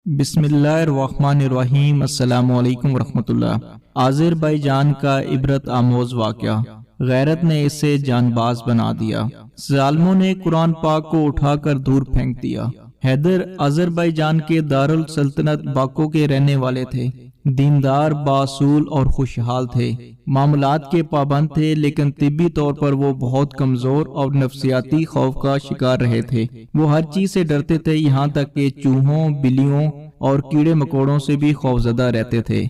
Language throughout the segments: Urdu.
بسم اللہ الرحمن الرحیم۔ السلام علیکم ورحمۃ اللہ۔ آذربائیجان کا عبرت آموز واقعہ، غیرت نے اسے جان باز بنا دیا، ظالموں نے قرآن پاک کو اٹھا کر دور پھینک دیا۔ حیدر آذربائیجان کے دارالسلطنت باکو کے رہنے والے تھے، دیندار، باصول اور خوشحال تھے، معاملات کے پابند تھے، لیکن طبی طور پر وہ بہت کمزور اور نفسیاتی خوف کا شکار رہے تھے۔ وہ ہر چیز سے ڈرتے تھے، یہاں تک کہ چوہوں، بلیوں اور کیڑے مکوڑوں سے بھی خوفزدہ رہتے تھے۔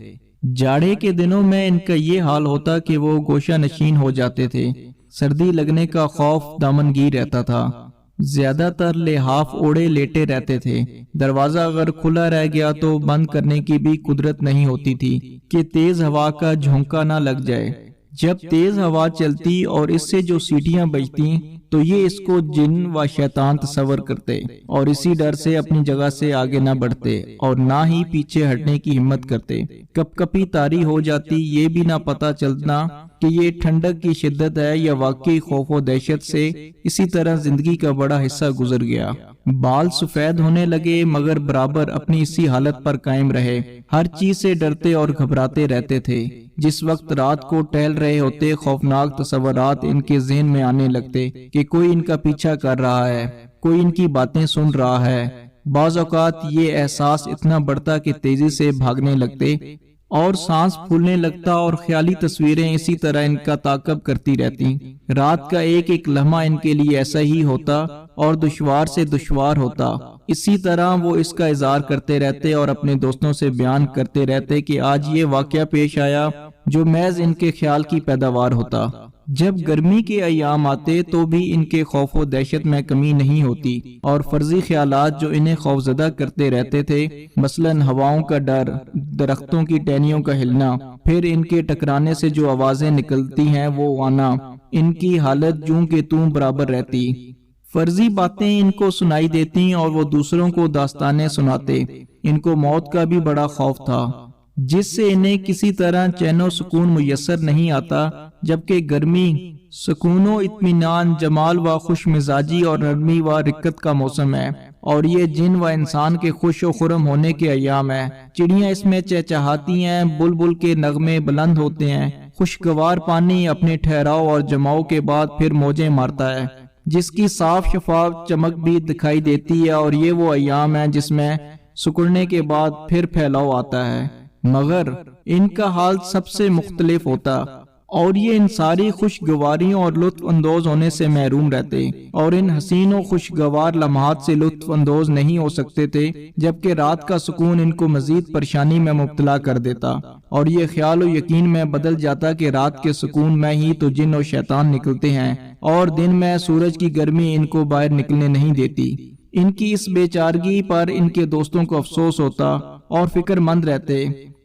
جاڑے کے دنوں میں ان کا یہ حال ہوتا کہ وہ گوشہ نشین ہو جاتے تھے، سردی لگنے کا خوف دامنگیر رہتا تھا، زیادہ تر لحاف اوڑے لیٹے رہتے تھے، دروازہ اگر کھلا رہ گیا تو بند کرنے کی بھی قدرت نہیں ہوتی تھی کہ تیز ہوا کا جھونکا نہ لگ جائے۔ جب تیز ہوا چلتی اور اس سے جو سیٹیاں بجتی تو یہ اس کو جن و شیطان تصور کرتے اور اسی ڈر سے اپنی جگہ سے آگے نہ بڑھتے اور نہ ہی پیچھے ہٹنے کی ہمت کرتے۔ کپ کپی طاری ہو جاتی، یہ بھی نہ پتہ چلنا کہ یہ ٹھنڈک کی شدت ہے یا واقعی خوف و دہشت سے اسی طرح زندگی کا بڑا حصہ گزر گیا۔ بال سفید ہونے لگے مگر برابر اپنی اسی حالت پر قائم رہے، ہر چیز سے ڈرتے اور گھبراتے رہتے تھے۔ جس وقت رات کو ٹہل رہے ہوتے، خوفناک تصورات ان کے ذہن میں آنے لگتے کہ کوئی ان کا پیچھا کر رہا ہے، کوئی ان کی باتیں سن رہا ہے۔ بعض اوقات یہ احساس اتنا بڑھتا کہ تیزی سے بھاگنے لگتے اور سانس پھولنے لگتا اور خیالی تصویریں اسی طرح ان کا تعاقب کرتی رہتی۔ رات کا ایک ایک لمحہ ان کے لیے ایسا ہی ہوتا اور دشوار سے دشوار ہوتا۔ اسی طرح وہ اس کا اظہار کرتے رہتے اور اپنے دوستوں سے بیان کرتے رہتے کہ آج یہ واقعہ پیش آیا جو محض ان کے خیال کی پیداوار ہوتا۔ جب گرمی کے ایام آتے تو بھی ان کے خوف و دہشت میں کمی نہیں ہوتی اور فرضی خیالات جو انہیں خوفزدہ کرتے رہتے تھے، مثلاً ہواؤں کا ڈر، درختوں کی ٹہنیوں کا ہلنا، پھر ان کے ٹکرانے سے جو آوازیں نکلتی ہیں وہ آنا، ان کی حالت جوں کہ توں برابر رہتی۔ فرضی باتیں ان کو سنائی دیتی اور وہ دوسروں کو داستانیں سناتے۔ ان کو موت کا بھی بڑا خوف تھا، جس سے انہیں کسی طرح چین و سکون میسر نہیں آتا، جبکہ گرمی سکون و اطمینان، جمال و خوش مزاجی اور نرمی و رقت کا موسم ہے، اور یہ جن و انسان کے خوش و خرم ہونے کے ایام ہے۔ چڑیاں اس میں چہچہاتی ہیں، بلبل کے نغمے بلند ہوتے ہیں، خوشگوار پانی اپنے ٹھہراؤ اور جماؤ کے بعد پھر موجیں مارتا ہے، جس کی صاف شفاف چمک بھی دکھائی دیتی ہے، اور یہ وہ ایام ہے جس میں سکڑنے کے بعد پھر پھیلاؤ آتا ہے۔ مگر ان کا حال سب سے مختلف ہوتا اور یہ ان ساری خوشگواریوں اور لطف اندوز ہونے سے محروم رہتے اور ان حسین و خوشگوار لمحات سے لطف اندوز نہیں ہو سکتے تھے، جبکہ رات کا سکون ان کو مزید پریشانی میں مبتلا کر دیتا اور یہ خیال و یقین میں بدل جاتا کہ رات کے سکون میں ہی تو جن و شیطان نکلتے ہیں اور دن میں سورج کی گرمی ان کو باہر نکلنے نہیں دیتی۔ ان کی اس بے چارگی پر ان کے دوستوں کو افسوس ہوتا اور فکر مند رہتے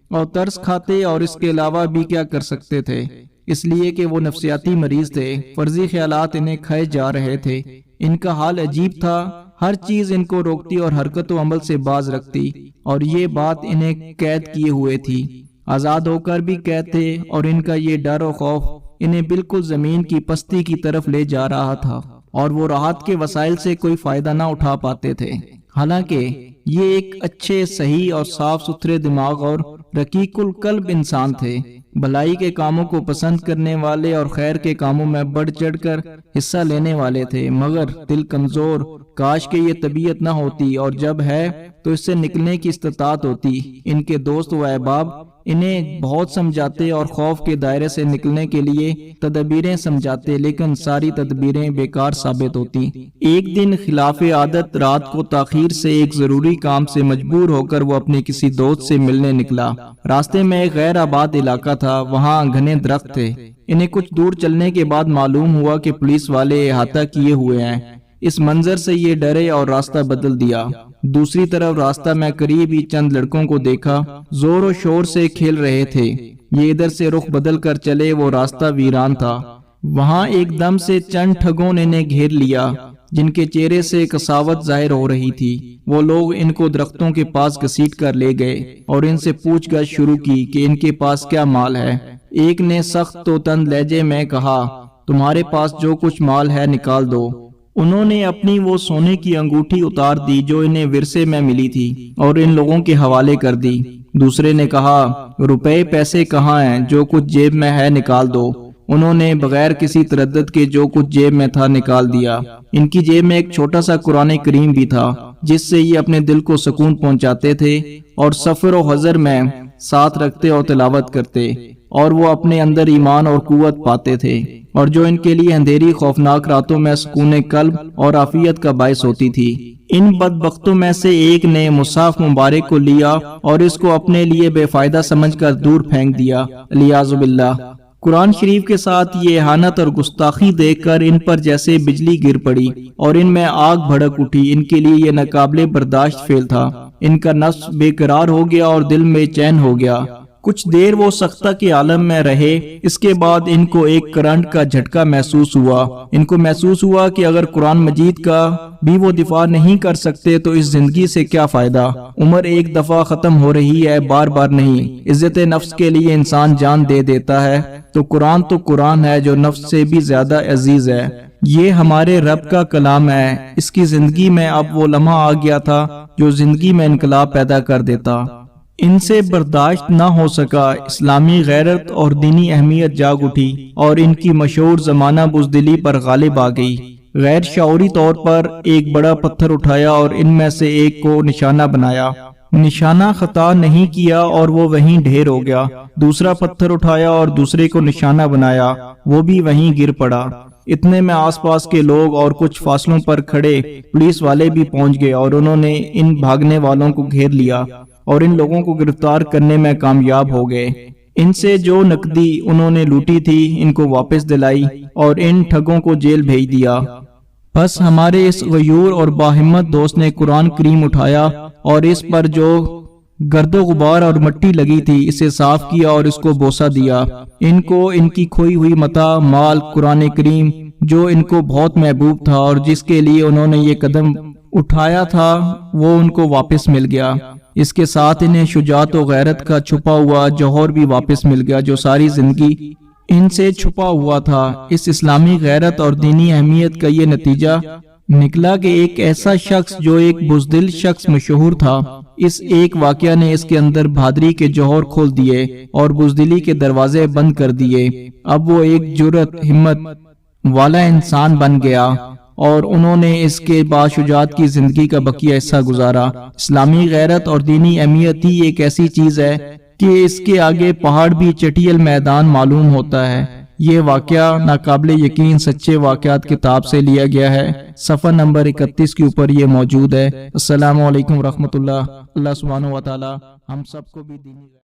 اور ترس کھاتے، اور اس کے علاوہ بھی کیا کر سکتے تھے، اس لیے کہ وہ نفسیاتی مریض تھے، فرضی خیالات انہیں کھائے جا رہے تھے۔ ان کا حال عجیب تھا، ہر چیز ان کو روکتی اور حرکت و عمل سے باز رکھتی، اور یہ بات انہیں قید کیے ہوئے تھی، آزاد ہو کر بھی قید تھے، اور ان کا یہ ڈر و خوف انہیں بالکل زمین کی پستی کی طرف لے جا رہا تھا اور وہ راحت کے وسائل سے کوئی فائدہ نہ اٹھا پاتے تھے۔ حالانکہ یہ ایک اچھے، صحیح اور صاف ستھرے دماغ اور رقیق القلب انسان تھے، بھلائی کے کاموں کو پسند کرنے والے اور خیر کے کاموں میں بڑھ چڑھ کر حصہ لینے والے تھے، مگر دل کمزور۔ کاش کہ یہ طبیعت نہ ہوتی، اور جب ہے تو اس سے نکلنے کی استطاعت ہوتی۔ ان کے دوست و احباب انہیں بہت سمجھاتے اور خوف کے دائرے سے نکلنے کے لیے تدبیریں سمجھاتے، لیکن ساری تدبیریں بیکار ثابت ہوتی۔ ایک دن خلاف عادت رات کو تاخیر سے ایک ضروری کام سے مجبور ہو کر وہ اپنے کسی دوست سے ملنے نکلا۔ راستے میں ایک غیر آباد علاقہ تھا، وہاں گھنے درخت تھے۔ انہیں کچھ دور چلنے کے بعد معلوم ہوا کہ پولیس والے احاطہ کیے ہوئے ہیں۔ اس منظر سے یہ ڈرے اور راستہ بدل دیا۔ دوسری طرف راستہ میں قریب ہی چند لڑکوں کو دیکھا، زور و شور سے کھیل رہے تھے۔ یہ ادھر سے رخ بدل کر چلے، وہ راستہ ویران تھا۔ وہاں ایک دم سے چند ٹھگوں نے انہیں گھیر لیا، جن کے چہرے سے قساوت ظاہر ہو رہی تھی۔ وہ لوگ ان کو درختوں کے پاس گھسیٹ کر لے گئے اور ان سے پوچھ گچھ شروع کی کہ ان کے پاس کیا مال ہے۔ ایک نے سخت و تند لہجے میں کہا، تمہارے پاس جو کچھ مال ہے نکال دو۔ انہوں نے اپنی وہ سونے کی انگوٹھی اتار دی جو انہیں ورثے میں ملی تھی اور ان لوگوں کے حوالے کر دی۔ دوسرے نے کہا، روپے پیسے کہاں ہیں؟ جو کچھ جیب میں ہے نکال دو۔ انہوں نے بغیر کسی تردد کے جو کچھ جیب میں تھا نکال دیا۔ ان کی جیب میں ایک چھوٹا سا قرآن کریم بھی تھا جس سے یہ اپنے دل کو سکون پہنچاتے تھے اور سفر و حضر میں ساتھ رکھتے اور تلاوت کرتے، اور وہ اپنے اندر ایمان اور قوت پاتے تھے، اور جو ان کے لیے اندھیری خوفناک راتوں میں سکون قلب اور عافیت کا باعث ہوتی تھی۔ ان بدبختوں میں سے ایک نے مصحف مبارک کو لیا اور اس کو اپنے لیے بے فائدہ سمجھ کر دور پھینک دیا، الیاذ باللہ۔ قرآن شریف کے ساتھ یہ اہانت اور گستاخی دیکھ کر ان پر جیسے بجلی گر پڑی اور ان میں آگ بھڑک اٹھی۔ ان کے لیے یہ ناقابل برداشت فعل تھا۔ ان کا نفس بے قرار ہو گیا اور دل میں چین ہو گیا۔ کچھ دیر وہ سختہ کے عالم میں رہے، اس کے بعد ان کو ایک کرنٹ کا جھٹکا محسوس ہوا۔ ان کو محسوس ہوا کہ اگر قرآن مجید کا بھی وہ دفاع نہیں کر سکتے تو اس زندگی سے کیا فائدہ؟ عمر ایک دفعہ ختم ہو رہی ہے، بار بار نہیں۔ عزت نفس کے لیے انسان جان دے دیتا ہے، تو قرآن ہے جو نفس سے بھی زیادہ عزیز ہے۔ یہ ہمارے رب کا کلام ہے۔ اس کی زندگی میں اب وہ لمحہ آ گیا تھا جو زندگی میں انقلاب پیدا کر دیتا۔ ان سے برداشت نہ ہو سکا۔ اسلامی غیرت اور دینی اہمیت جاگ اٹھی اور ان کی مشہور زمانہ بزدلی پر غالب آ گئی۔ غیر شعوری طور پر ایک بڑا پتھر اٹھایا اور ان میں سے ایک کو نشانہ بنایا۔ نشانہ خطا نہیں کیا اور وہ وہیں ڈھیر ہو گیا۔ دوسرا پتھر اٹھایا اور دوسرے کو نشانہ بنایا، وہ بھی وہیں گر پڑا۔ اتنے میں آس پاس کے لوگ اور کچھ فاصلوں پر کھڑے پولیس والے بھی پہنچ گئے اور انہوں نے ان بھاگنے والوں کو گھیر لیا اور ان لوگوں کو گرفتار کرنے میں کامیاب ہو گئے۔ ان سے جو نقدی انہوں نے لوٹی تھی ان کو واپس دلائی اور ان ٹھگوں کو جیل بھیج دیا۔ بس ہمارے اس غیور اور باہمت دوست نے قرآن کریم اٹھایا اور اس پر جو گرد و غبار اور مٹی لگی تھی اسے صاف کیا اور اس کو بوسہ دیا۔ ان کو ان کی کھوئی ہوئی متاع، مال، قرآن کریم جو ان کو بہت محبوب تھا اور جس کے لیے انہوں نے یہ قدم اٹھایا تھا، وہ ان کو واپس مل گیا۔ اس کے ساتھ انہیں شجاعت و غیرت کا چھپا ہوا جوہر بھی واپس مل گیا جو ساری زندگی ان سے چھپا ہوا تھا۔ اس اسلامی غیرت اور دینی اہمیت کا یہ نتیجہ نکلا کہ ایک ایسا شخص جو ایک بزدل شخص مشہور تھا، اس ایک واقعہ نے اس کے اندر بہادری کے جوہر کھول دیے اور بزدلی کے دروازے بند کر دیے۔ اب وہ ایک جرأت، ہمت والا انسان بن گیا اور انہوں نے اس کے باشجاعت کی زندگی کا بقیہ حصہ گزارا۔ اسلامی غیرت اور دینی اہمیت ہی ایک ایسی چیز ہے کہ اس کے آگے پہاڑ بھی چٹیل میدان معلوم ہوتا ہے۔ یہ واقعہ ناقابل یقین سچے واقعات کتاب سے لیا گیا ہے۔ صفحہ نمبر 31 کے اوپر یہ موجود ہے۔ السلام علیکم ورحمۃ اللہ۔ اللہ سبحانہ و تعالی ہم سب کو بھی دینی